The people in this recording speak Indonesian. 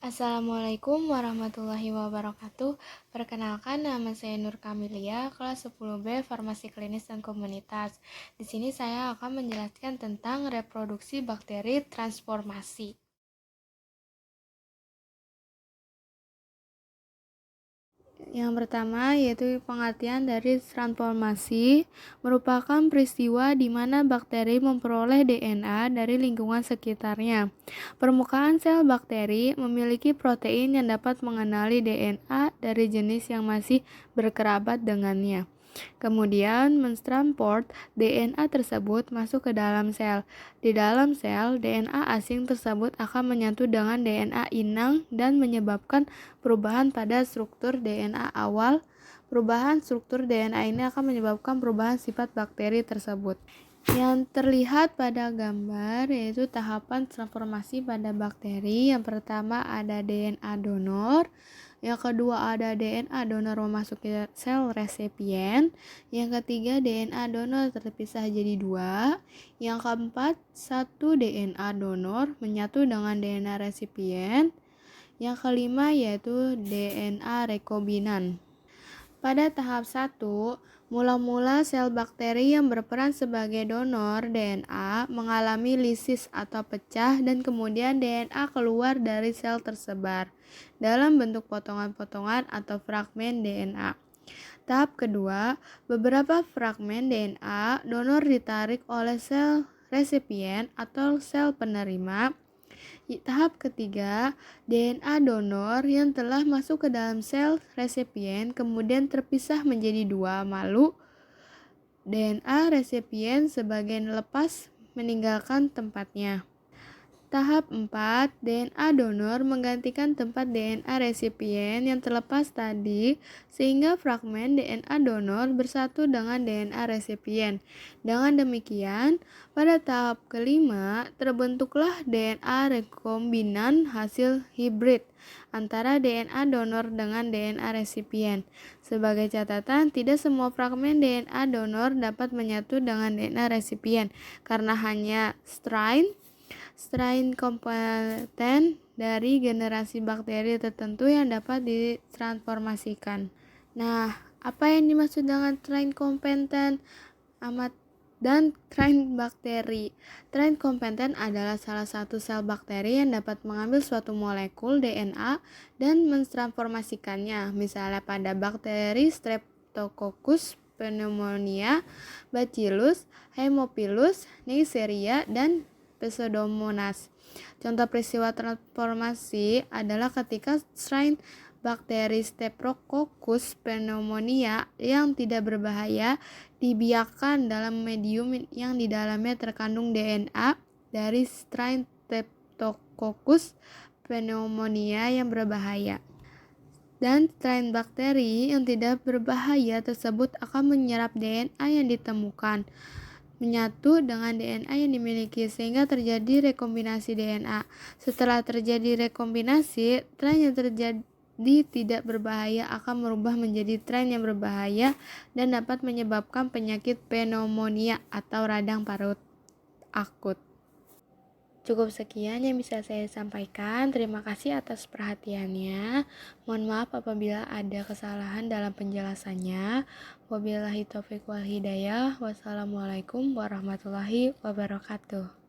Assalamualaikum warahmatullahi wabarakatuh. Perkenalkan, nama saya Nur Kamilia, kelas 10B Farmasi Klinis dan Komunitas. Di sini saya akan menjelaskan tentang reproduksi bakteri transformasi. Yang pertama yaitu pengertian dari transformasi merupakan peristiwa di mana bakteri memperoleh DNA dari lingkungan sekitarnya. Permukaan sel bakteri memiliki protein yang dapat mengenali DNA dari jenis yang masih berkerabat dengannya. Kemudian mentransport DNA tersebut masuk ke dalam sel. Di dalam sel, DNA asing tersebut akan menyatu dengan DNA inang dan menyebabkan perubahan pada struktur DNA awal. Perubahan struktur DNA ini akan menyebabkan perubahan sifat bakteri tersebut. Yang terlihat pada gambar yaitu tahapan transformasi pada bakteri. Yang pertama ada DNA donor, yang kedua ada DNA donor memasuki sel resipien, yang ketiga DNA donor terpisah jadi dua, yang keempat satu DNA donor menyatu dengan DNA resipien, yang kelima yaitu DNA rekombinan. Pada tahap 1, mula-mula sel bakteri yang berperan sebagai donor DNA mengalami lisis atau pecah dan kemudian DNA keluar dari sel tersebar dalam bentuk potongan-potongan atau fragmen DNA. Tahap kedua, beberapa fragmen DNA donor ditarik oleh sel resipien atau sel penerima. Tahap ketiga, DNA donor yang telah masuk ke dalam sel resipien kemudian terpisah menjadi dua, lalu DNA resipien sebagian lepas meninggalkan tempatnya. Tahap 4, DNA donor menggantikan tempat DNA resipien yang terlepas tadi sehingga fragmen DNA donor bersatu dengan DNA resipien. Dengan demikian, pada tahap kelima terbentuklah DNA rekombinan hasil hibrid antara DNA donor dengan DNA resipien. Sebagai catatan, tidak semua fragmen DNA donor dapat menyatu dengan DNA resipien karena hanya strain kompeten dari generasi bakteri tertentu yang dapat ditransformasikan. Nah, apa yang dimaksud dengan strain kompeten dan strain bakteri? Strain kompeten adalah salah satu sel bakteri yang dapat mengambil suatu molekul DNA dan mentransformasikannya, misalnya pada bakteri Streptococcus pneumonia, Bacillus, Haemophilus, Neisseria, dan Pseudomonas. Contoh peristiwa transformasi adalah ketika strain bakteri Streptococcus pneumonia yang tidak berbahaya dibiarkan dalam medium yang di dalamnya terkandung DNA dari strain Streptococcus pneumonia yang berbahaya. Dan strain bakteri yang tidak berbahaya tersebut akan menyerap DNA yang ditemukan, menyatu dengan DNA yang dimiliki sehingga terjadi rekombinasi DNA. Setelah terjadi rekombinasi, strain yang terjadi tidak berbahaya akan berubah menjadi strain yang berbahaya dan dapat menyebabkan penyakit pneumonia atau radang paru akut. Cukup sekian yang bisa saya sampaikan. Terima kasih atas perhatiannya. Mohon maaf apabila ada kesalahan dalam penjelasannya. Wabillahi taufiq wal hidayah. Wassalamualaikum warahmatullahi wabarakatuh.